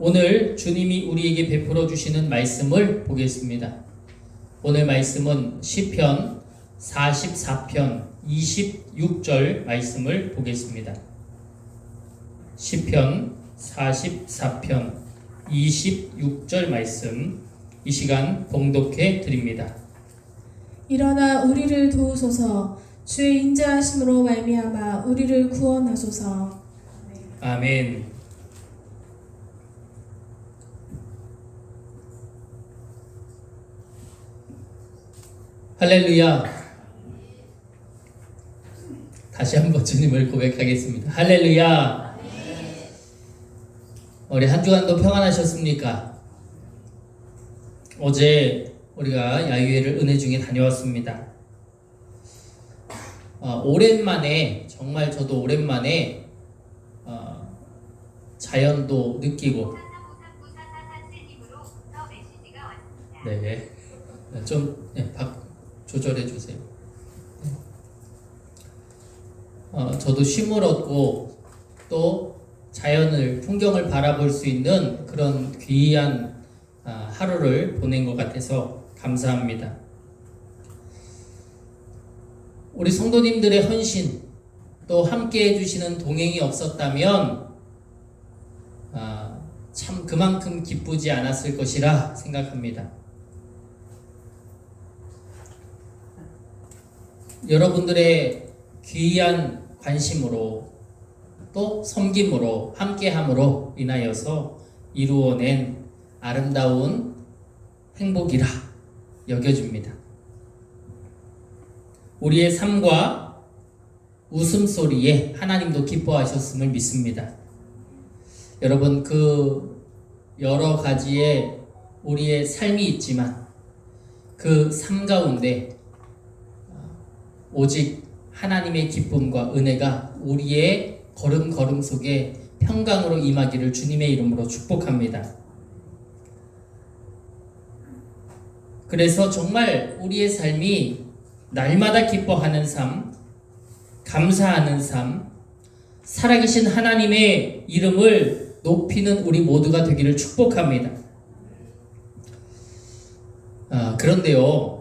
오늘 주님이 우리에게 베풀어 주시는 말씀을 보겠습니다. 오늘 말씀은 시편 44편 26절 말씀을 보겠습니다. 시편 44편 26절 말씀 이 시간 봉독해 드립니다. 일어나 우리를 도우소서. 주의 인자하심으로 말미암아 우리를 구원하소서. 아멘. 할렐루야. 다시 한번 주님을 고백하겠습니다. 할렐루야. 우리 한 주간도 평안하셨습니까? 어제 우리가 야유회를 은혜 중에 다녀왔습니다. 오랜만에, 정말 저도 오랜만에 자연도 느끼고, 네, 좀 조절해 주세요. 저도 쉼을 얻고 또 자연을, 풍경을 바라볼 수 있는 그런 귀한 하루를 보낸 것 같아서 감사합니다. 우리 성도님들의 헌신, 또 함께 해주시는 동행이 없었다면 참 그만큼 기쁘지 않았을 것이라 생각합니다. 여러분들의 귀한 관심으로 또 섬김으로 함께함으로 인하여서 이루어낸 아름다운 행복이라 여겨집니다. 우리의 삶과 웃음소리에 하나님도 기뻐하셨음을 믿습니다. 여러분, 그 여러 가지의 우리의 삶이 있지만 그 삶 가운데 오직 하나님의 기쁨과 은혜가 우리의 걸음걸음 속에 평강으로 임하기를 주님의 이름으로 축복합니다. 그래서 정말 우리의 삶이 날마다 기뻐하는 삶, 감사하는 삶, 살아계신 하나님의 이름을 높이는 우리 모두가 되기를 축복합니다. 그런데요,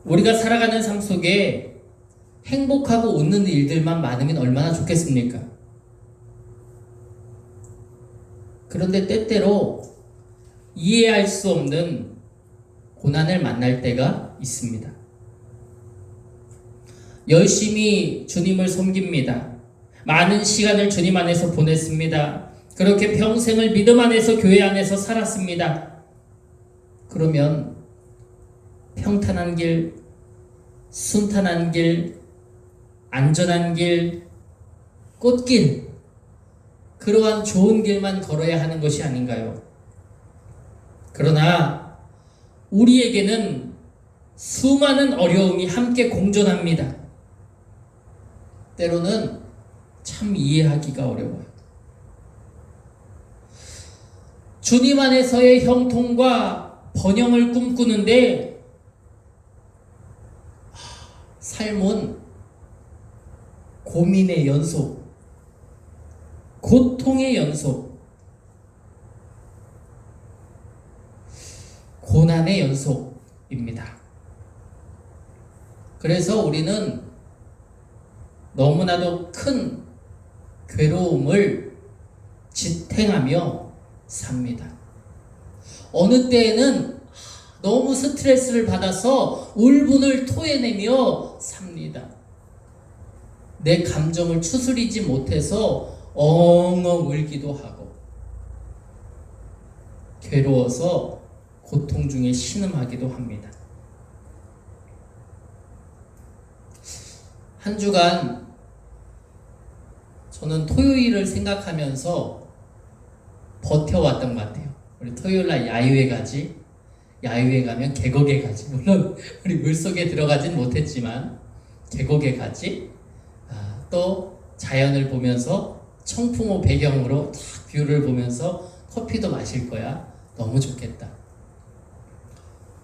우리가 살아가는 삶 속에 행복하고 웃는 일들만 많으면 얼마나 좋겠습니까? 그런데 때때로 이해할 수 없는 고난을 만날 때가 있습니다. 열심히 주님을 섬깁니다. 많은 시간을 주님 안에서 보냈습니다. 그렇게 평생을 믿음 안에서, 교회 안에서 살았습니다. 그러면 평탄한 길, 순탄한 길, 안전한 길, 꽃길, 그러한 좋은 길만 걸어야 하는 것이 아닌가요? 그러나 우리에게는 수많은 어려움이 함께 공존합니다. 때로는 참 이해하기가 어려워요. 주님 안에서의 형통과 번영을 꿈꾸는데 삶은 고민의 연속, 고통의 연속, 고난의 연속입니다. 그래서 우리는 너무나도 큰 괴로움을 지탱하며 삽니다. 어느 때에는 너무 스트레스를 받아서 울분을 토해내며 삽니다. 내 감정을 추스리지 못해서 엉엉 울기도 하고, 괴로워서 고통 중에 신음하기도 합니다. 한 주간 저는 토요일을 생각하면서 버텨왔던 것 같아요. 우리 토요일날 야유회 가지, 야유회 가면 계곡에 가지, 물론 우리 물속에 들어가진 못했지만 계곡에 가지, 또 자연을 보면서 청풍호 배경으로 딱 뷰를 보면서 커피도 마실 거야. 너무 좋겠다.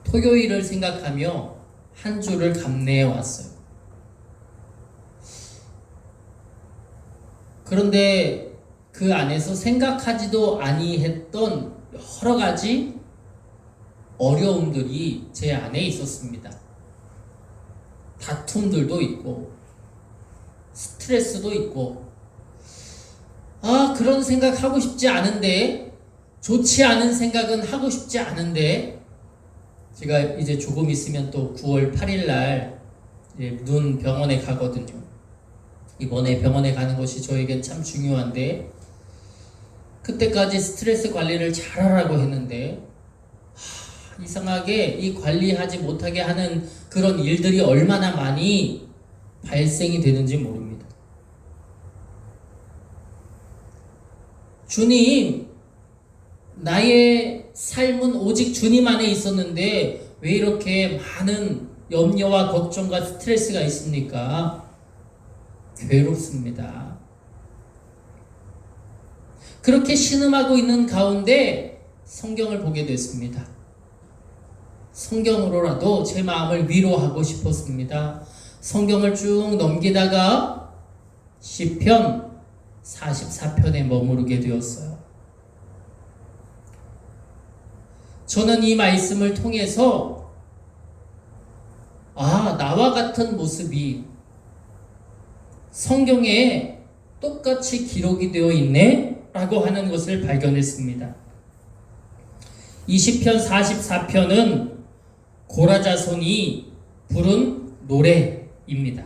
토요일을 생각하며 한 주를 감내해 왔어요. 그런데 그 안에서 생각하지도 아니했던 여러 가지 어려움들이 제 안에 있었습니다. 다툼들도 있고 스트레스도 있고 그런 생각 하고 싶지 않은데, 좋지 않은 생각은 하고 싶지 않은데, 제가 이제 조금 있으면 또 9월 8일 날 눈 병원에 가거든요. 이번에 병원에 가는 것이 저에겐 참 중요한데, 그때까지 스트레스 관리를 잘하라고 했는데 이상하게 이 관리하지 못하게 하는 그런 일들이 얼마나 많이 발생이 되는지 모릅니다. 주님, 나의 삶은 오직 주님 안에 있었는데 왜 이렇게 많은 염려와 걱정과 스트레스가 있습니까? 괴롭습니다. 그렇게 신음하고 있는 가운데 성경을 보게 됐습니다. 성경으로라도 제 마음을 위로하고 싶었습니다. 성경을 쭉 넘기다가 시편 44편에 머무르게 되었어요. 저는 이 말씀을 통해서 나와 같은 모습이 성경에 똑같이 기록이 되어 있네 라고 하는 것을 발견했습니다. 이 시편 44편은 고라 자손이 부른 노래입니다.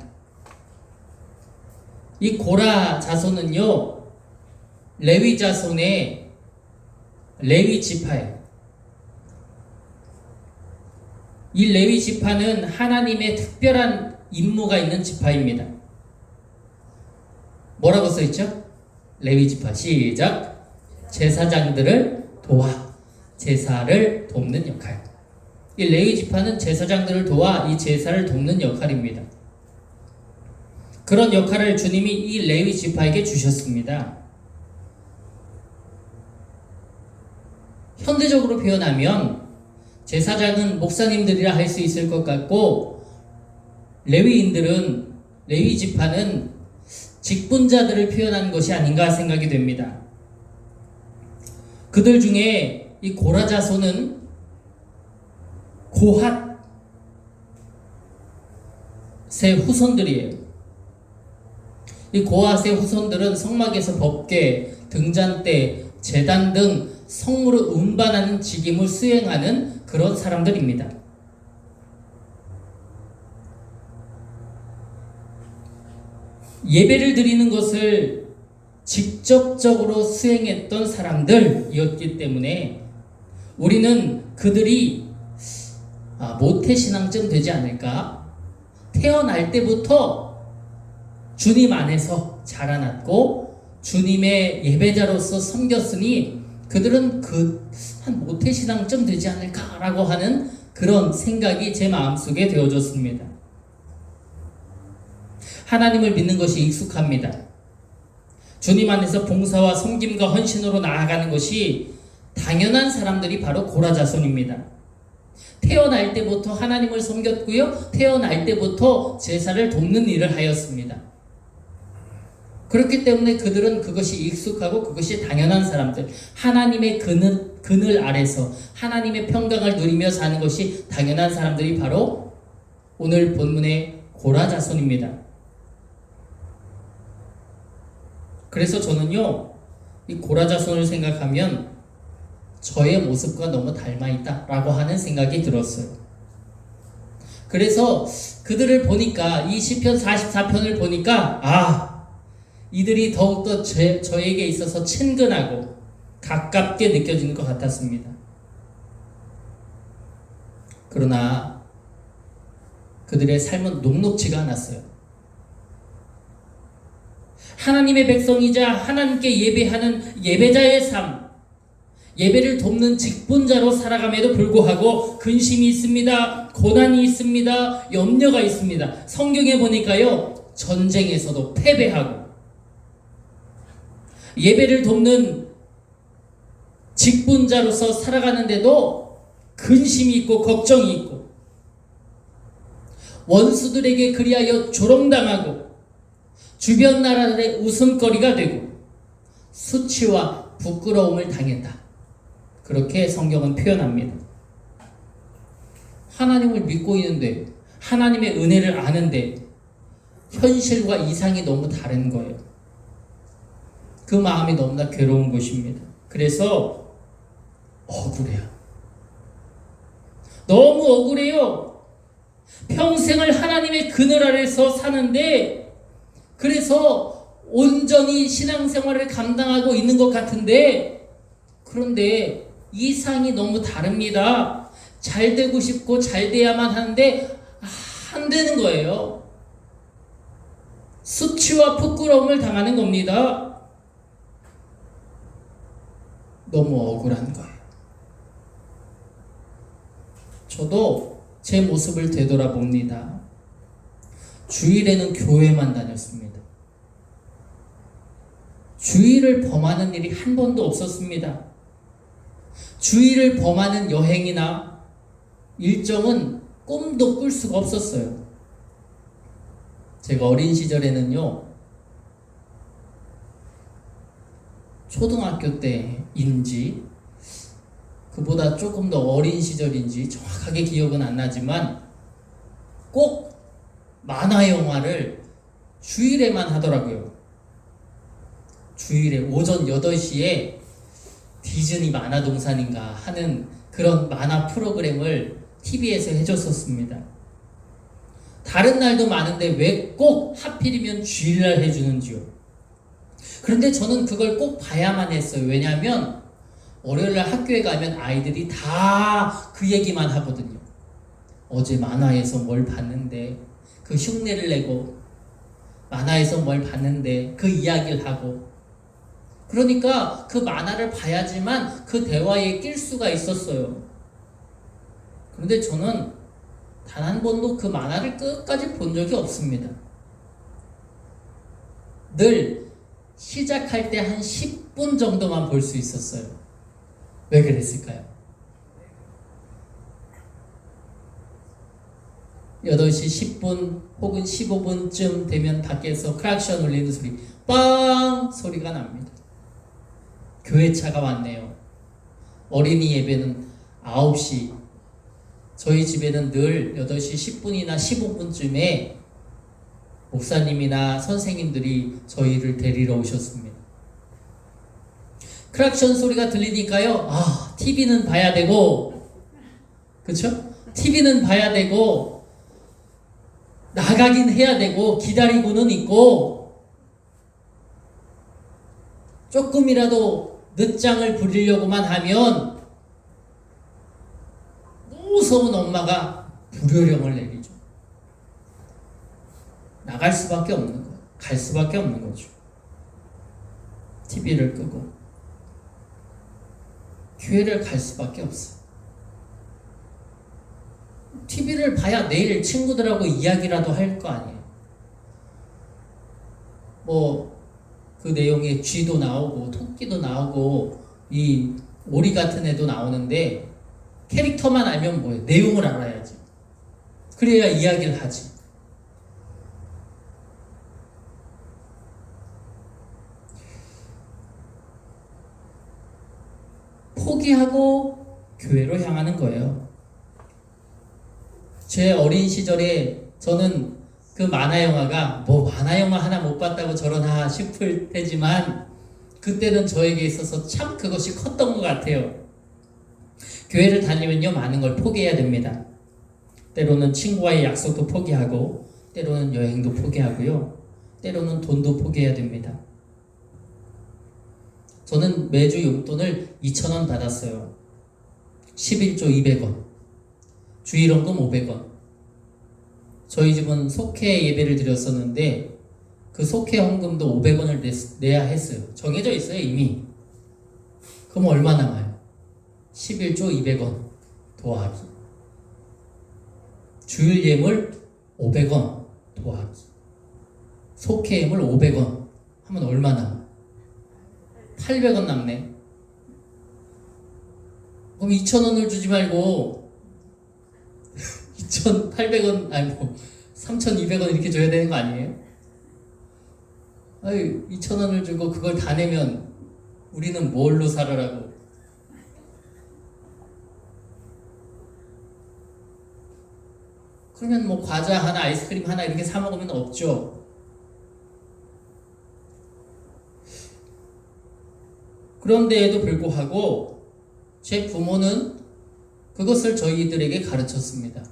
이 고라 자손은요, 레위 자손의 레위 지파예요. 이 레위 지파는 하나님의 특별한 임무가 있는 지파입니다. 뭐라고 써있죠? 레위 지파 시작. 제사장들을 도와 제사를 돕는 역할. 이 레위 지파는 제사장들을 도와 이 제사를 돕는 역할입니다. 그런 역할을 주님이 이 레위 지파에게 주셨습니다. 현대적으로 표현하면 제사장은 목사님들이라 할 수 있을 것 같고, 레위 지파는 직분자들을 표현한 것이 아닌가 생각이 됩니다. 그들 중에 이 고라 자손은 고핫의 후손들이에요. 이 고핫의 후손들은 성막에서 법궤, 등잔대, 제단 등 성물을 운반하는 직임을 수행하는 그런 사람들입니다. 예배를 드리는 것을 직접적으로 수행했던 사람들이었기 때문에 우리는 그들이 모태신앙쯤 되지 않을까? 태어날 때부터 주님 안에서 자라났고 주님의 예배자로서 섬겼으니 그들은 한 모태신앙쯤 되지 않을까라고 하는 그런 생각이 제 마음속에 되어졌습니다. 하나님을 믿는 것이 익숙합니다. 주님 안에서 봉사와 섬김과 헌신으로 나아가는 것이 당연한 사람들이 바로 고라 자손입니다. 태어날 때부터 하나님을 섬겼고요. 태어날 때부터 제사를 돕는 일을 하였습니다. 그렇기 때문에 그들은 그것이 익숙하고 그것이 당연한 사람들, 하나님의 그늘 아래서 하나님의 평강을 누리며 사는 것이 당연한 사람들이 바로 오늘 본문의 고라 자손입니다. 그래서 저는요, 이 고라 자손을 생각하면 저의 모습과 너무 닮아있다 라고 하는 생각이 들었어요. 그래서 그들을 보니까, 이 시편 44편을 보니까 이들이 더욱더 저에게 있어서 친근하고 가깝게 느껴지는 것 같았습니다. 그러나 그들의 삶은 녹록지가 않았어요. 하나님의 백성이자 하나님께 예배하는 예배자의 삶, 예배를 돕는 직분자로 살아감에도 불구하고 근심이 있습니다. 고난이 있습니다. 염려가 있습니다. 성경에 보니까요, 전쟁에서도 패배하고 예배를 돕는 직분자로서 살아가는데도 근심이 있고 걱정이 있고 원수들에게 그리하여 조롱당하고 주변 나라들의 웃음거리가 되고 수치와 부끄러움을 당했다. 그렇게 성경은 표현합니다. 하나님을 믿고 있는데, 하나님의 은혜를 아는데 현실과 이상이 너무 다른 거예요. 그 마음이 너무나 괴로운 것입니다. 그래서 억울해요. 너무 억울해요. 평생을 하나님의 그늘 아래서 사는데, 그래서 온전히 신앙생활을 감당하고 있는 것 같은데, 그런데 이상이 너무 다릅니다. 잘 되고 싶고 잘 돼야만 하는데 안 되는 거예요. 수치와 부끄러움을 당하는 겁니다. 너무 억울한 거예요. 저도 제 모습을 되돌아봅니다. 주일에는 교회만 다녔습니다. 주일을 범하는 일이 한 번도 없었습니다. 주일을 범하는 여행이나 일정은 꿈도 꿀 수가 없었어요. 제가 어린 시절에는요, 초등학교 때인지 그보다 조금 더 어린 시절인지 정확하게 기억은 안 나지만 꼭 만화 영화를 주일에만 하더라고요. 주일에 오전 8시에 디즈니 만화동산인가 하는 그런 만화 프로그램을 TV에서 해줬었습니다. 다른 날도 많은데 왜 꼭 하필이면 주일날 해주는지요. 그런데 저는 그걸 꼭 봐야만 했어요. 왜냐하면 월요일날 학교에 가면 아이들이 다 그 얘기만 하거든요. 어제 만화에서 뭘 봤는데 그 흉내를 내고, 만화에서 뭘 봤는데 그 이야기를 하고, 그러니까 그 만화를 봐야지만 그 대화에 낄 수가 있었어요. 그런데 저는 단 한 번도 그 만화를 끝까지 본 적이 없습니다. 늘 시작할 때 한 10분 정도만 볼 수 있었어요. 왜 그랬을까요? 8시 10분 혹은 15분쯤 되면 밖에서 크락션 울리는 소리, 빵! 소리가 납니다. 교회차가 왔네요. 어린이 예배는 9시. 저희 집에는 늘 8시 10분이나 15분쯤에 목사님이나 선생님들이 저희를 데리러 오셨습니다. 크락션 소리가 들리니까요, TV는 봐야 되고, 그쵸? TV는 봐야 되고, 나가긴 해야 되고, 기다리고는 있고, 조금이라도 늦장을 부리려고만 하면 무서운 엄마가 불효령을 내리죠. 나갈 수밖에 없는 거예요. 갈 수밖에 없는 거죠. TV를 끄고 교회를 갈 수밖에 없어요. TV를 봐야 내일 친구들하고 이야기라도 할 거 아니에요. 그 내용에 쥐도 나오고 토끼도 나오고 이 오리 같은 애도 나오는데 캐릭터만 알면 뭐예요? 내용을 알아야지. 그래야 이야기를 하지. 포기하고 교회로 향하는 거예요. 제 어린 시절에 저는 그 만화 영화가 만화 영화 하나 못 봤다고 저러나 싶을 때지만 그때는 저에게 있어서 참 그것이 컸던 것 같아요. 교회를 다니면요, 많은 걸 포기해야 됩니다. 때로는 친구와의 약속도 포기하고, 때로는 여행도 포기하고요, 때로는 돈도 포기해야 됩니다. 저는 매주 용돈을 2,000원 받았어요. 11조 200원, 주일원금 500원. 저희 집은 속회 예배를 드렸었는데 그 속회 헌금도 500원을 내야 했어요. 정해져 있어요, 이미. 그럼 얼마 남아요? 11조 200원 더하기 주일 예물 500원 더하기 속회 예물 500원 하면 얼마 남아? 800원 남네. 그럼 2,000원을 주지 말고 2,800원, 3,200원 이렇게 줘야 되는 거 아니에요? 2,000원을 주고 그걸 다 내면 우리는 뭘로 살아라고? 그러면 뭐 과자 하나, 아이스크림 하나 이렇게 사 먹으면 없죠. 그런데에도 불구하고 제 부모는 그것을 저희들에게 가르쳤습니다.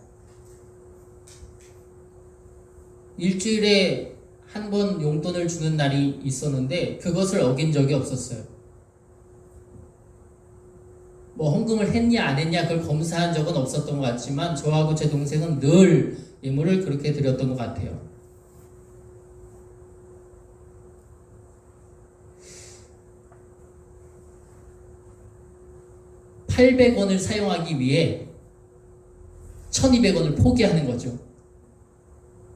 일주일에 한 번 용돈을 주는 날이 있었는데 그것을 어긴 적이 없었어요. 뭐 헌금을 했냐 안 했냐 그걸 검사한 적은 없었던 것 같지만 저하고 제 동생은 늘 예물을 그렇게 드렸던 것 같아요. $800을 사용하기 위해 1,200원을 포기하는 거죠.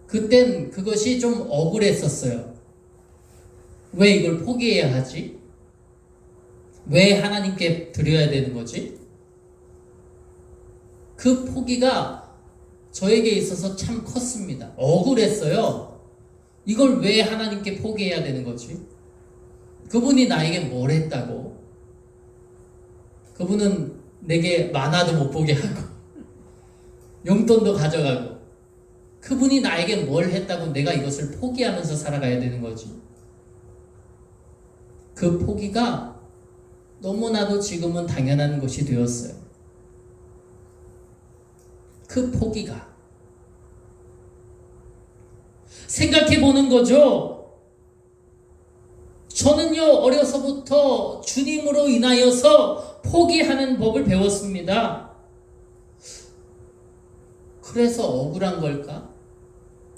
그땐 그것이 좀 억울했었어요. 왜 이걸 포기해야 하지? 왜 하나님께 드려야 되는 거지? 그 포기가 저에게 있어서 참 컸습니다. 억울했어요. 이걸 왜 하나님께 포기해야 되는 거지? 그분이 나에게 뭘 했다고? 그분은 내게 만화도 못 보게 하고 용돈도 가져가고 그분이 나에게 뭘 했다고 내가 이것을 포기하면서 살아가야 되는 거지. 그 포기가 너무나도 지금은 당연한 것이 되었어요. 그 포기가 생각해 보는 거죠. 저는요 어려서부터 주님으로 인하여서 포기하는 법을 배웠습니다. 그래서 억울한 걸까?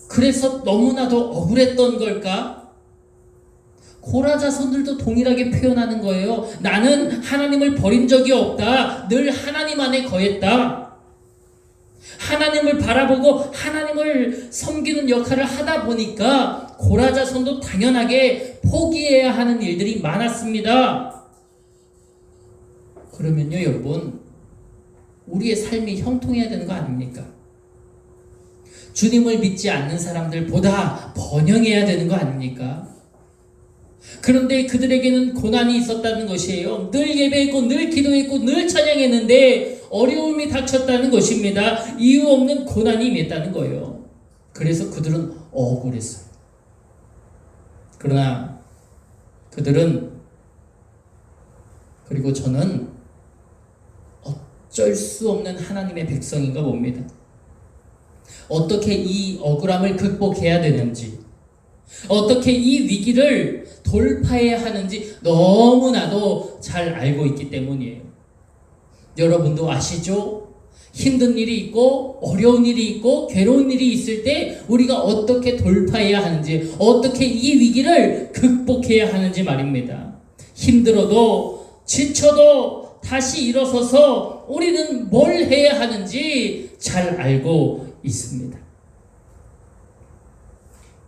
그래서 너무나도 억울했던 걸까? 고라 자손들도 동일하게 표현하는 거예요. 나는 하나님을 버린 적이 없다. 늘 하나님 안에 거했다. 하나님을 바라보고 하나님을 섬기는 역할을 하다 보니까 고라 자손도 당연하게 포기해야 하는 일들이 많았습니다. 그러면요 여러분, 우리의 삶이 형통해야 되는 거 아닙니까? 주님을 믿지 않는 사람들보다 번영해야 되는 거 아닙니까? 그런데 그들에게는 고난이 있었다는 것이에요. 늘 예배했고 늘 기도했고 늘 찬양했는데 어려움이 닥쳤다는 것입니다. 이유 없는 고난이 임했다는 거예요. 그래서 그들은 억울했어요. 그러나 그들은, 그리고 저는 어쩔 수 없는 하나님의 백성인가 봅니다. 어떻게 이 억울함을 극복해야 되는지, 어떻게 이 위기를 돌파해야 하는지 너무나도 잘 알고 있기 때문이에요. 여러분도 아시죠? 힘든 일이 있고 어려운 일이 있고 괴로운 일이 있을 때 우리가 어떻게 돌파해야 하는지, 어떻게 이 위기를 극복해야 하는지 말입니다. 힘들어도 지쳐도 다시 일어서서 우리는 뭘 해야 하는지 잘 알고 있습니다.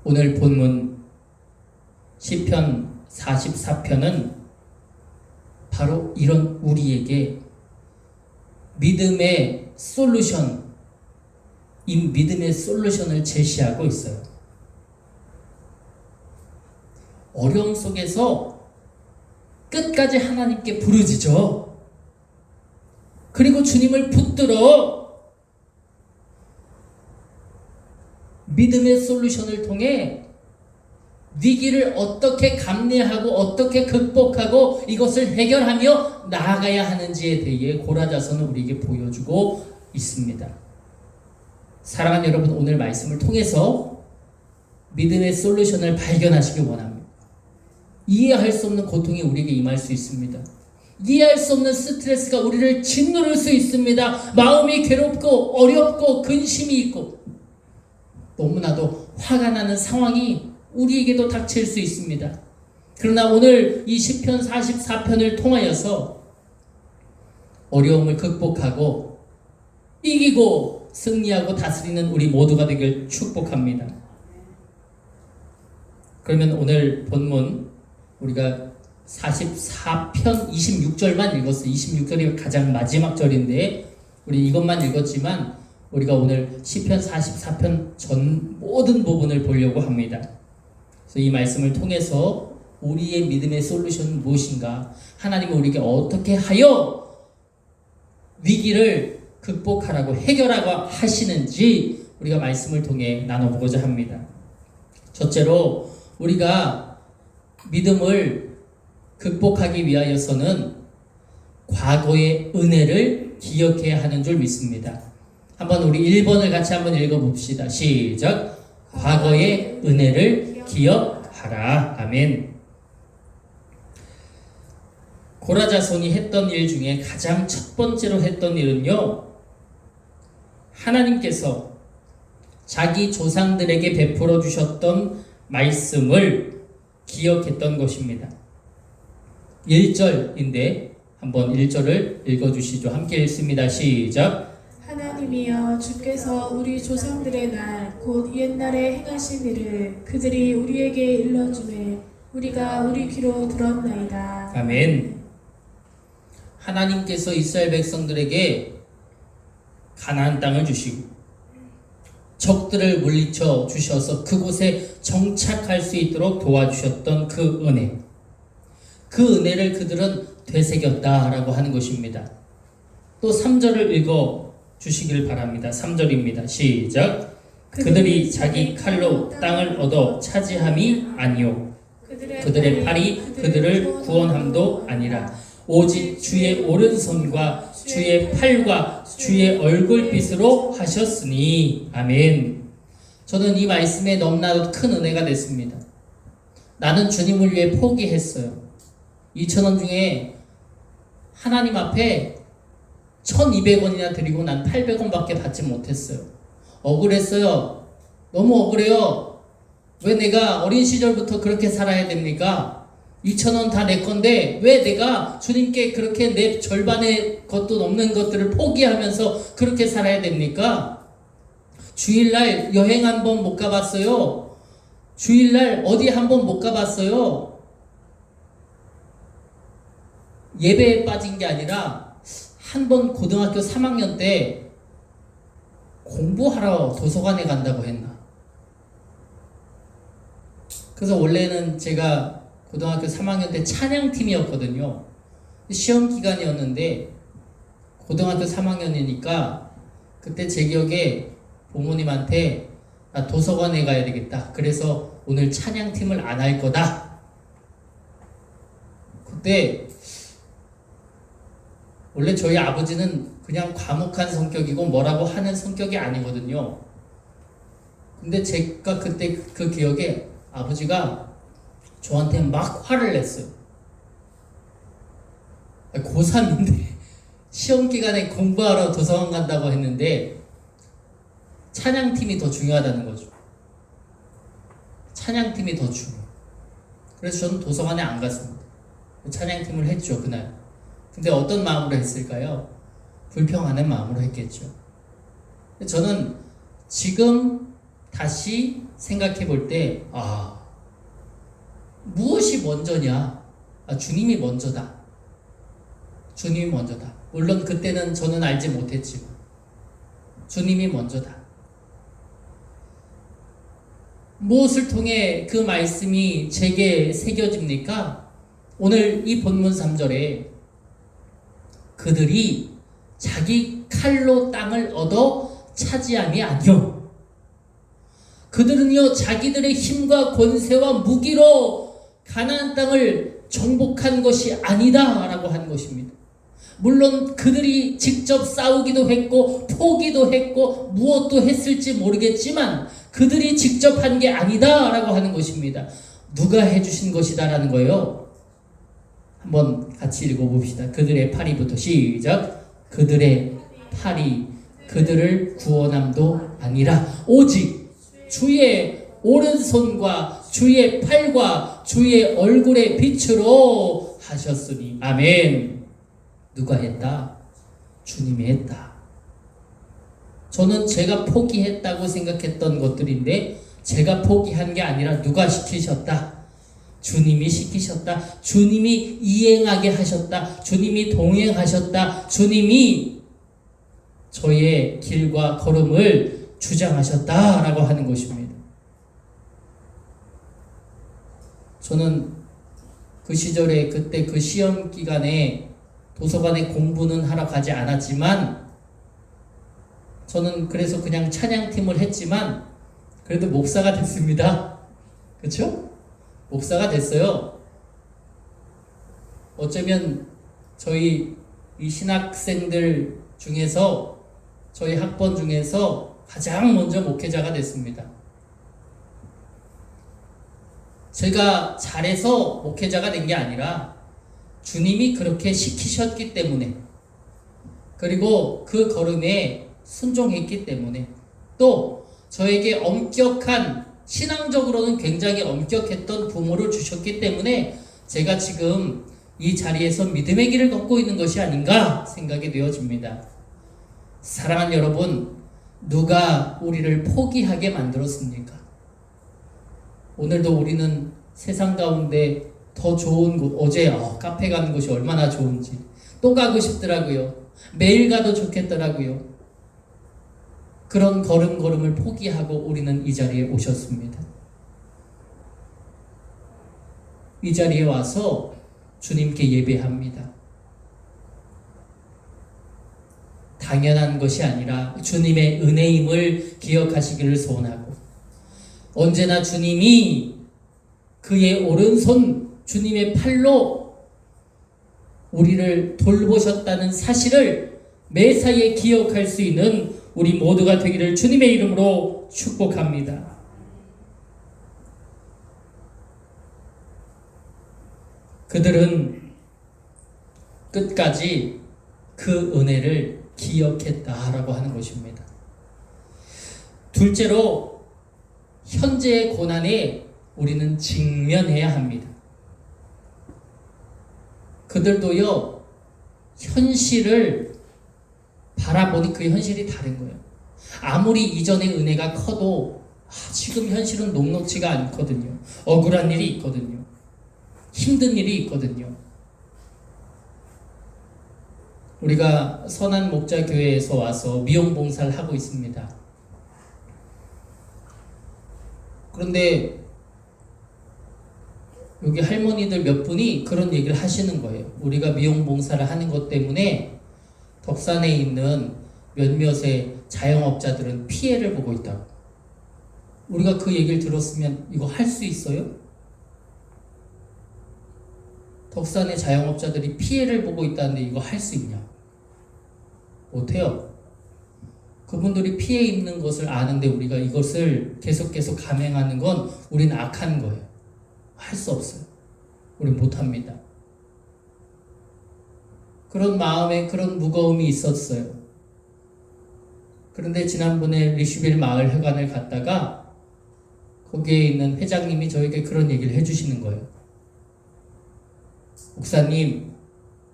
오늘 본문 시편 44편은 바로 이런 우리에게 믿음의 솔루션, 이 믿음의 솔루션을 제시하고 있어요. 어려움 속에서 끝까지 하나님께 부르짖어. 그리고 주님을 붙들어 믿음의 솔루션을 통해 위기를 어떻게 감내하고 어떻게 극복하고 이것을 해결하며 나아가야 하는지에 대해 고라 자손은 우리에게 보여주고 있습니다. 사랑하는 여러분, 오늘 말씀을 통해서 믿음의 솔루션을 발견하시기 원합니다. 이해할 수 없는 고통이 우리에게 임할 수 있습니다. 이해할 수 없는 스트레스가 우리를 짓누를 수 있습니다. 마음이 괴롭고 어렵고 근심이 있고 너무나도 화가 나는 상황이 우리에게도 닥칠 수 있습니다. 그러나 오늘 이 시편 44편을 통하여서 어려움을 극복하고 이기고 승리하고 다스리는 우리 모두가 되길 축복합니다. 그러면 오늘 본문 우리가 44편 26절만 읽었어요. 26절이 가장 마지막 절인데 우리 이것만 읽었지만 우리가 오늘 시편 44편 전 모든 부분을 보려고 합니다. 그래서 이 말씀을 통해서 우리의 믿음의 솔루션은 무엇인가? 하나님은 우리에게 어떻게 하여 위기를 극복하라고 해결하고 하시는지 우리가 말씀을 통해 나눠보고자 합니다. 첫째로 우리가 믿음을 극복하기 위하여서는 과거의 은혜를 기억해야 하는 줄 믿습니다. 한번 우리 1번을 같이 한번 읽어봅시다. 시작. 과거의 은혜를 기억하라. 아멘. 고라 자손이 했던 일 중에 가장 첫 번째로 했던 일은요, 하나님께서 자기 조상들에게 베풀어 주셨던 말씀을 기억했던 것입니다. 1절인데 한번 1절을 읽어주시죠. 함께 읽습니다. 시작. 하나님이여 주께서 우리 조상들의 날 곧 옛날에 행하신 일을 그들이 우리에게 일러주매 우리가 우리 귀로 들었나이다. 아멘. 하나님께서 이스라엘 백성들에게 가나안 땅을 주시고 적들을 물리쳐 주셔서 그곳에 정착할 수 있도록 도와주셨던 그 은혜, 그 은혜를 그들은 되새겼다라고 하는 것입니다. 또 3절을 읽어 주시기를 바랍니다. 3절입니다. 시작. 그들이 자기 칼로 땅을 얻어 차지함이 아니요 그들의 팔이 그들을 구원함도 아니라 오직 주의 오른손과 주의 팔과 주의 얼굴빛으로 하셨으니. 아멘. 저는 이 말씀에 너무나도 큰 은혜가 됐습니다. 나는 주님을 위해 포기했어요. 2,000원 중에 하나님 앞에 1,200원이나 드리고 난 800원밖에 받지 못했어요. 억울했어요. 너무 억울해요. 왜 내가 어린 시절부터 그렇게 살아야 됩니까? 2,000원 다 내 건데 왜 내가 주님께 그렇게 내 절반의 것도 넘는 것들을 포기하면서 그렇게 살아야 됩니까? 주일날 여행 한번 못 가봤어요. 주일날 어디 한번 못 가봤어요. 예배에 빠진 게 아니라 한 번 고등학교 3학년 때 공부하러 도서관에 간다고 했나? 그래서 원래는 제가 고등학교 3학년 때 찬양팀이었거든요. 시험 기간이었는데 고등학교 3학년이니까 그때 제 기억에 부모님한테 나 도서관에 가야 되겠다. 그래서 오늘 찬양팀을 안 할 거다. 그때 원래 저희 아버지는 그냥 과묵한 성격이고 뭐라고 하는 성격이 아니거든요. 근데 제가 그때 그 기억에 아버지가 저한테 막 화를 냈어요. 고3인데 시험 기간에 공부하러 도서관 간다고 했는데 찬양팀이 더 중요하다는 거죠. 찬양팀이 더 중요해요. 그래서 저는 도서관에 안 갔습니다. 찬양팀을 했죠, 그날. 근데 어떤 마음으로 했을까요? 불평하는 마음으로 했겠죠. 저는 지금 다시 생각해 볼 때, 무엇이 먼저냐? 주님이 먼저다. 주님이 먼저다. 물론 그때는 저는 알지 못했지만, 주님이 먼저다. 무엇을 통해 그 말씀이 제게 새겨집니까? 오늘 이 본문 3절에 그들이 자기 칼로 땅을 얻어 차지함이 아니요 그들은요 자기들의 힘과 권세와 무기로 가나안 땅을 정복한 것이 아니다 라고 한 것입니다. 물론 그들이 직접 싸우기도 했고 포기도 했고 무엇도 했을지 모르겠지만 그들이 직접 한 게 아니다 라고 하는 것입니다. 누가 해주신 것이다 라는 거예요. 한번 같이 읽어봅시다. 그들의 팔이부터 시작. 그들의 팔이 그들을 구원함도 아니라 오직 주의 오른손과 주의 팔과 주의 얼굴의 빛으로 하셨으니. 아멘. 누가 했다? 주님이 했다. 저는 제가 포기했다고 생각했던 것들인데 제가 포기한 게 아니라 누가 시키셨다? 주님이 시키셨다. 주님이 이행하게 하셨다. 주님이 동행하셨다. 주님이 저의 길과 걸음을 주장하셨다라고 하는 것입니다. 저는 그 시절에 그때 그 시험 기간에 도서관에 공부는 하러 가지 않았지만 저는 그래서 그냥 찬양팀을 했지만 그래도 목사가 됐습니다. 그렇죠? 목사가 됐어요. 어쩌면 저희 이 신학생들 중에서 저희 학번 중에서 가장 먼저 목회자가 됐습니다. 제가 잘해서 목회자가 된 게 아니라 주님이 그렇게 시키셨기 때문에, 그리고 그 걸음에 순종했기 때문에, 또 저에게 엄격한, 신앙적으로는 굉장히 엄격했던 부모를 주셨기 때문에 제가 지금 이 자리에서 믿음의 길을 걷고 있는 것이 아닌가 생각이 되어집니다. 사랑하는 여러분, 누가 우리를 포기하게 만들었습니까? 오늘도 우리는 세상 가운데 더 좋은 곳, 어제 카페 가는 곳이 얼마나 좋은지 또 가고 싶더라고요. 매일 가도 좋겠더라고요. 그런 걸음걸음을 포기하고 우리는 이 자리에 오셨습니다. 이 자리에 와서 주님께 예배합니다. 당연한 것이 아니라 주님의 은혜임을 기억하시기를 소원하고, 언제나 주님이 그의 오른손, 주님의 팔로 우리를 돌보셨다는 사실을 매사에 기억할 수 있는 우리 모두가 되기를 주님의 이름으로 축복합니다. 그들은 끝까지 그 은혜를 기억했다라고 하는 것입니다. 둘째로, 현재의 고난에 우리는 직면해야 합니다. 그들도요, 현실을 바라보니 그 현실이 다른 거예요. 아무리 이전의 은혜가 커도 지금 현실은 녹록지가 않거든요. 억울한 일이 있거든요. 힘든 일이 있거든요. 우리가 선한 목자 교회에서 와서 미용 봉사를 하고 있습니다. 그런데 여기 할머니들 몇 분이 그런 얘기를 하시는 거예요. 우리가 미용 봉사를 하는 것 때문에 덕산에 있는 몇몇의 자영업자들은 피해를 보고 있다고. 우리가 그 얘기를 들었으면 이거 할 수 있어요? 덕산의 자영업자들이 피해를 보고 있다는데 이거 할 수 있냐? 못해요. 그분들이 피해 입는 것을 아는데 우리가 이것을 계속 감행하는 건 우리는 악한 거예요. 할 수 없어요. 우린 못합니다. 그런 마음에 그런 무거움이 있었어요. 그런데 지난번에 리슈빌 마을 회관을 갔다가 거기에 있는 회장님이 저에게 그런 얘기를 해주시는 거예요. 목사님,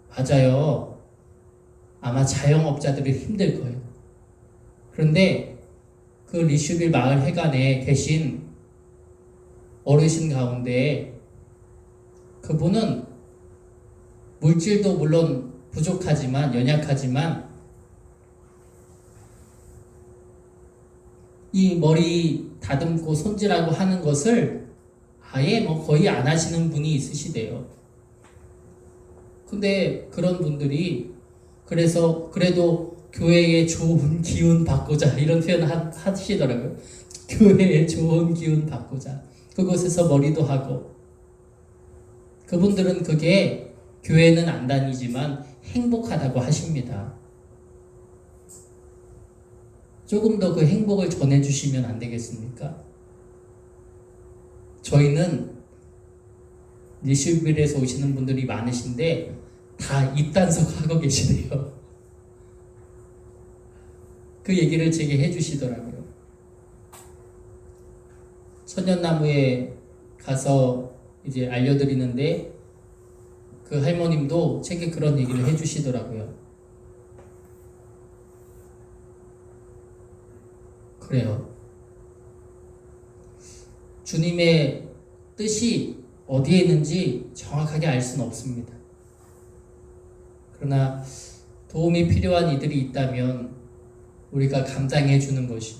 맞아요. 아마 자영업자들이 힘들 거예요. 그런데 그 리슈빌 마을 회관에 계신 어르신 가운데 그분은 물질도 물론 부족하지만, 연약하지만 이 머리 다듬고 손질하고 하는 것을 아예 거의 안 하시는 분이 있으시대요. 근데 그런 분들이 그래서 그래도 교회에 좋은 기운 받고자 이런 표현 하시더라고요. 교회에 좋은 기운 받고자 그곳에서 머리도 하고, 그분들은 그게 교회는 안 다니지만 행복하다고 하십니다. 조금 더 그 행복을 전해주시면 안 되겠습니까? 저희는 리슈빌에서 오시는 분들이 많으신데 다 입단속 하고 계시대요. 그 얘기를 제게 해주시더라고요. 천연나무에 가서 이제 알려드리는데 그 할머님도 제게 그런 얘기를 해주시더라고요. 그래요. 주님의 뜻이 어디에 있는지 정확하게 알 수는 없습니다. 그러나 도움이 필요한 이들이 있다면 우리가 감당해 주는 것이,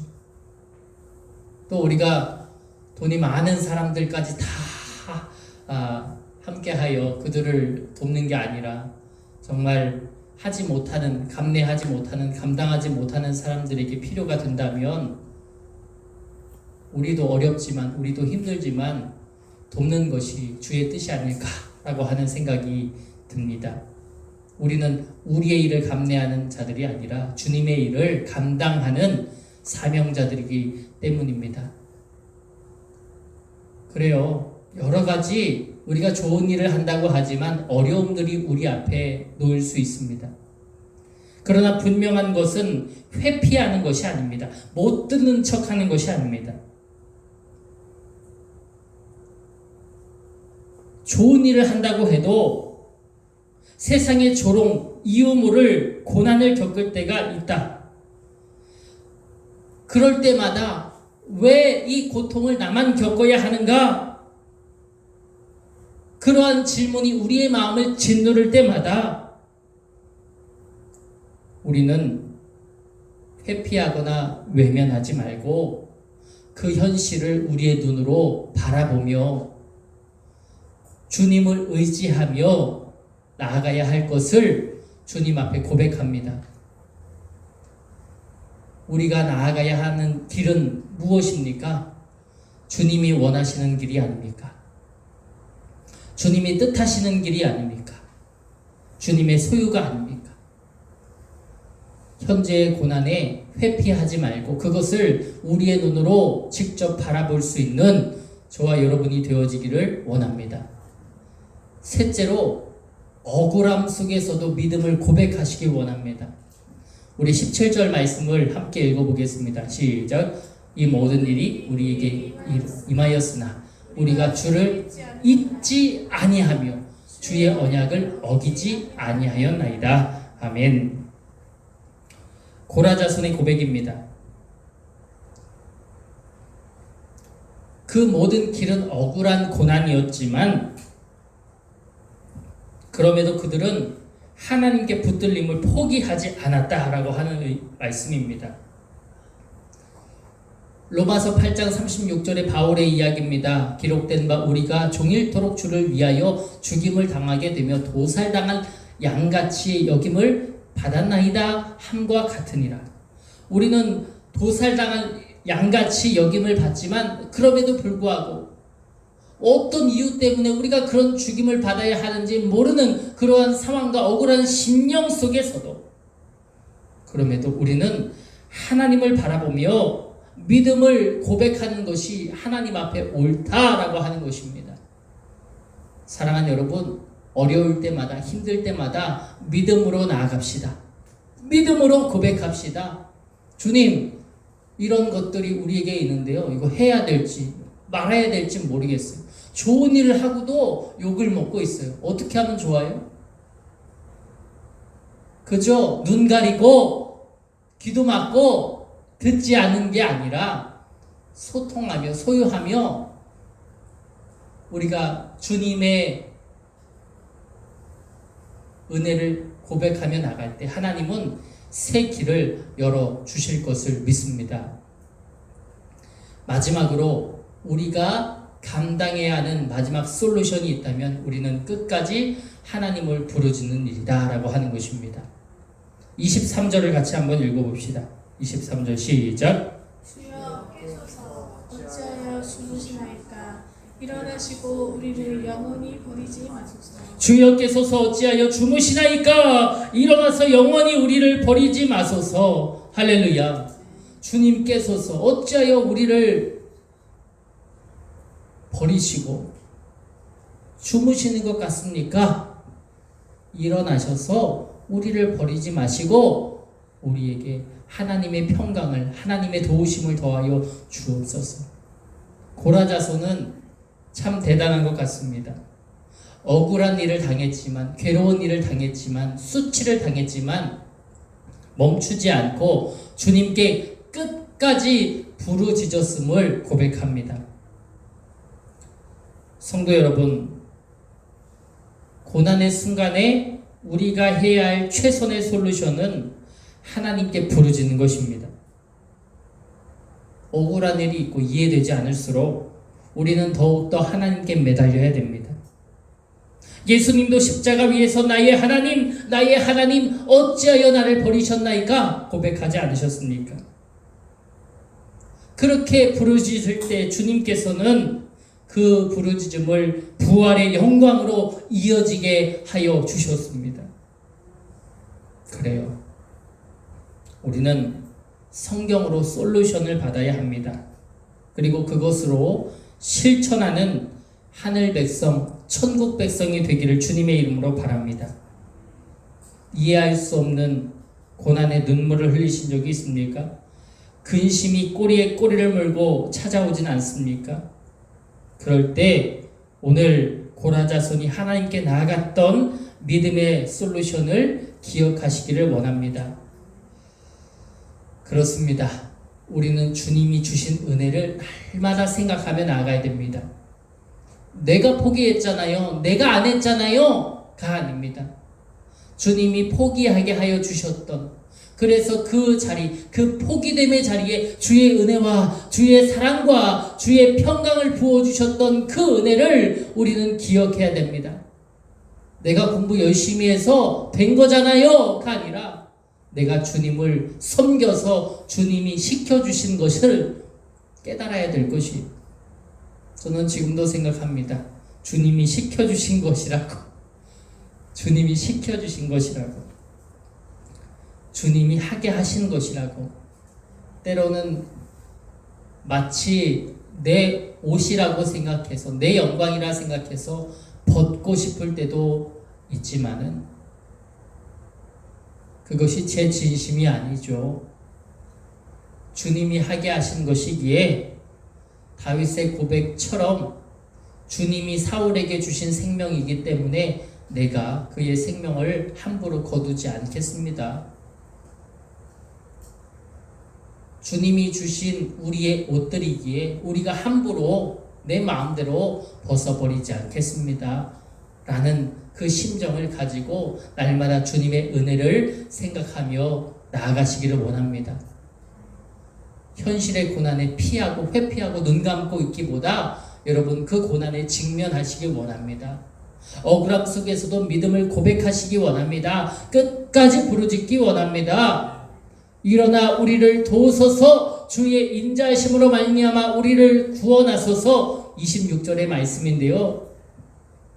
또 우리가 돈이 많은 사람들까지 다 함께하여 그들을 돕는 게 아니라 정말 하지 못하는, 감내하지 못하는, 감당하지 못하는 사람들에게 필요가 된다면 우리도 어렵지만, 우리도 힘들지만 돕는 것이 주의 뜻이 아닐까라고 하는 생각이 듭니다. 우리는 우리의 일을 감내하는 자들이 아니라 주님의 일을 감당하는 사명자들이기 때문입니다. 그래요. 여러 가지 우리가 좋은 일을 한다고 하지만 어려움들이 우리 앞에 놓일 수 있습니다. 그러나 분명한 것은 회피하는 것이 아닙니다. 못 듣는 척하는 것이 아닙니다. 좋은 일을 한다고 해도 세상의 조롱, 이유 모를 고난을 겪을 때가 있다. 그럴 때마다 왜 이 고통을 나만 겪어야 하는가? 그러한 질문이 우리의 마음을 짓누를 때마다 우리는 회피하거나 외면하지 말고 그 현실을 우리의 눈으로 바라보며 주님을 의지하며 나아가야 할 것을 주님 앞에 고백합니다. 우리가 나아가야 하는 길은 무엇입니까? 주님이 원하시는 길이 아닙니까? 주님이 뜻하시는 길이 아닙니까? 주님의 소유가 아닙니까? 현재의 고난에 회피하지 말고 그것을 우리의 눈으로 직접 바라볼 수 있는 저와 여러분이 되어지기를 원합니다. 셋째로 억울함 속에서도 믿음을 고백하시기 원합니다. 우리 17절 말씀을 함께 읽어보겠습니다. 시작. 이 모든 일이 우리에게 임하였으나 우리가 주를 잊지 아니하며 주의 언약을 어기지 아니하였나이다. 아멘. 고라자손의 고백입니다. 그 모든 길은 억울한 고난이었지만 그럼에도 그들은 하나님께 붙들림을 포기하지 않았다라고 하는 말씀입니다. 로마서 8장 36절의 바울의 이야기입니다. 기록된 바 우리가 종일토록 주를 위하여 죽임을 당하게 되며 도살당한 양같이 여김을 받았나이다 함과 같으니라. 우리는 도살당한 양같이 여김을 받지만 그럼에도 불구하고 어떤 이유 때문에 우리가 그런 죽임을 받아야 하는지 모르는 그러한 상황과 억울한 심령 속에서도 그럼에도 우리는 하나님을 바라보며 믿음을 고백하는 것이 하나님 앞에 옳다라고 하는 것입니다. 사랑하는 여러분, 어려울 때마다 힘들 때마다 믿음으로 나아갑시다. 믿음으로 고백합시다. 주님, 이런 것들이 우리에게 있는데요. 이거 해야 될지 말아야 될지 모르겠어요. 좋은 일을 하고도 욕을 먹고 있어요. 어떻게 하면 좋아요? 그저 눈 가리고 귀도 막고 듣지 않는 게 아니라 소통하며 소유하며 우리가 주님의 은혜를 고백하며 나갈 때 하나님은 새 길을 열어 주실 것을 믿습니다. 마지막으로 우리가 감당해야 하는 마지막 솔루션이 있다면 우리는 끝까지 하나님을 부르짖는 일이다 라고 하는 것입니다. 23절을 같이 한번 읽어봅시다. 23절 시작. 주여 깨소서 어찌하여 주무시나이까 일어나시고 우리를 영원히 버리지 마소서. 주여 깨소서 어찌하여 주무시나이까 일어나서 영원히 우리를 버리지 마소서. 할렐루야. 주님 깨소서 어찌하여 우리를 버리시고 주무시는 것 같습니까? 일어나셔서 우리를 버리지 마시고 우리에게 하나님의 평강을, 하나님의 도우심을 더하여 주옵소서. 고라자손은 참 대단한 것 같습니다. 억울한 일을 당했지만, 괴로운 일을 당했지만, 수치를 당했지만 멈추지 않고 주님께 끝까지 부르짖었음을 고백합니다. 성도 여러분, 고난의 순간에 우리가 해야 할 최선의 솔루션은 하나님께 부르짖는 것입니다. 억울한 일이 있고 이해되지 않을수록 우리는 더욱더 하나님께 매달려야 됩니다. 예수님도 십자가 위에서 나의 하나님 어찌하여 나를 버리셨나이까 고백하지 않으셨습니까? 그렇게 부르짖을 때 주님께서는 그 부르짖음을 부활의 영광으로 이어지게 하여 주셨습니다. 그래요. 우리는 성경으로 솔루션을 받아야 합니다. 그리고 그것으로 실천하는 하늘 백성, 천국 백성이 되기를 주님의 이름으로 바랍니다. 이해할 수 없는 고난의 눈물을 흘리신 적이 있습니까? 근심이 꼬리에 꼬리를 물고 찾아오진 않습니까? 그럴 때 오늘 고라자손이 하나님께 나아갔던 믿음의 솔루션을 기억하시기를 원합니다. 그렇습니다. 우리는 주님이 주신 은혜를 날마다 생각하며 나아가야 됩니다. 내가 포기했잖아요. 내가 안 했잖아요. 가 아닙니다. 주님이 포기하게 하여 주셨던, 그래서 그 자리, 그 포기됨의 자리에 주의 은혜와 주의 사랑과 주의 평강을 부어주셨던 그 은혜를 우리는 기억해야 됩니다. 내가 공부 열심히 해서 된 거잖아요. 가 아니라 내가 주님을 섬겨서 주님이 시켜주신 것을 깨달아야 될 것이, 저는 지금도 생각합니다. 주님이 시켜주신 것이라고. 주님이 시켜주신 것이라고. 주님이 하게 하신 것이라고. 때로는 마치 내 옷이라고 생각해서, 내 영광이라 생각해서 벗고 싶을 때도 있지만은 그것이 제 진심이 아니죠. 주님이 하게 하신 것이기에 다윗의 고백처럼 주님이 사울에게 주신 생명이기 때문에 내가 그의 생명을 함부로 거두지 않겠습니다. 주님이 주신 우리의 옷들이기에 우리가 함부로 내 마음대로 벗어버리지 않겠습니다. 라는 그 심정을 가지고 날마다 주님의 은혜를 생각하며 나아가시기를 원합니다. 현실의 고난에 피하고 회피하고 눈 감고 있기보다 여러분 그 고난에 직면하시기 원합니다. 억울함 속에서도 믿음을 고백하시기 원합니다. 끝까지 부르짖기 원합니다. 일어나 우리를 도우소서, 주의 인자하심으로 말미암아 우리를 구원하소서. 26절의 말씀인데요,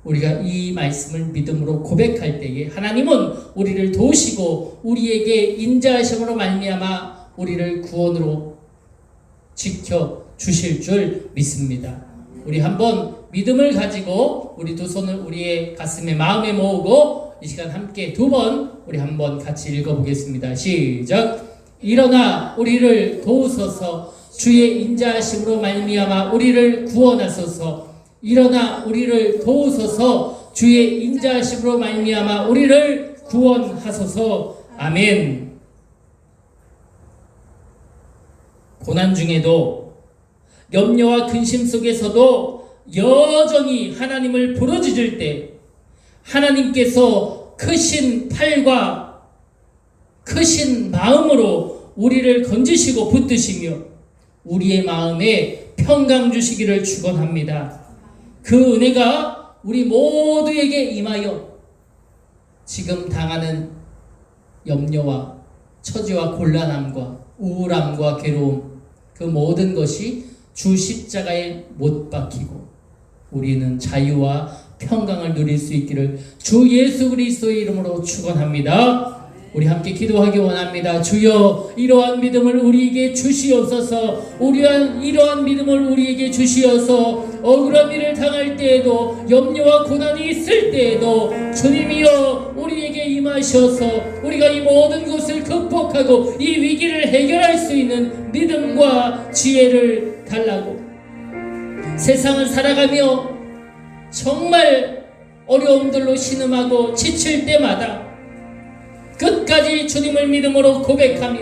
우리가 이 말씀을 믿음으로 고백할 때에 하나님은 우리를 도우시고 우리에게 인자하심으로 말미암아 우리를 구원으로 지켜 주실 줄 믿습니다. 우리 한번 믿음을 가지고 우리 두 손을 우리의 가슴에 마음에 모으고 이 시간 함께 두 번 우리 한번 같이 읽어보겠습니다. 시작. 일어나 우리를 도우소서, 주의 인자하심으로 말미암아 우리를 구원하소서. 일어나 우리를 도우소서, 주의 인자하심으로 말미암아 우리를 구원하소서. 아멘. 고난 중에도 염려와 근심 속에서도 여전히 하나님을 부르짖을 때 하나님께서 크신 팔과 크신 마음으로 우리를 건지시고 붙드시며 우리의 마음에 평강 주시기를 축원합니다. 그 은혜가 우리 모두에게 임하여 지금 당하는 염려와 처지와 곤란함과 우울함과 괴로움, 그 모든 것이 주 십자가에 못 박히고 우리는 자유와 평강을 누릴 수 있기를 주 예수 그리스도의 이름으로 축원합니다. 우리 함께 기도하기 원합니다. 주여, 이러한 믿음을 우리에게 주시옵소서. 이러한 믿음을 우리에게 주시어서 억울한 일을 당할 때에도, 염려와 고난이 있을 때에도 주님이여 우리에게 임하셔서 우리가 이 모든 것을 극복하고 이 위기를 해결할 수 있는 믿음과 지혜를 달라고, 세상을 살아가며 정말 어려움들로 신음하고 지칠 때마다 끝까지 주님을 믿음으로 고백하며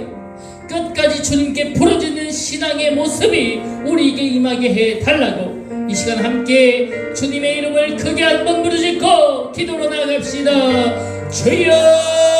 끝까지 주님께 부르짖는 신앙의 모습이 우리에게 임하게 해달라고 이 시간 함께 주님의 이름을 크게 한번 부르짖고 기도로 나아갑시다. 주여!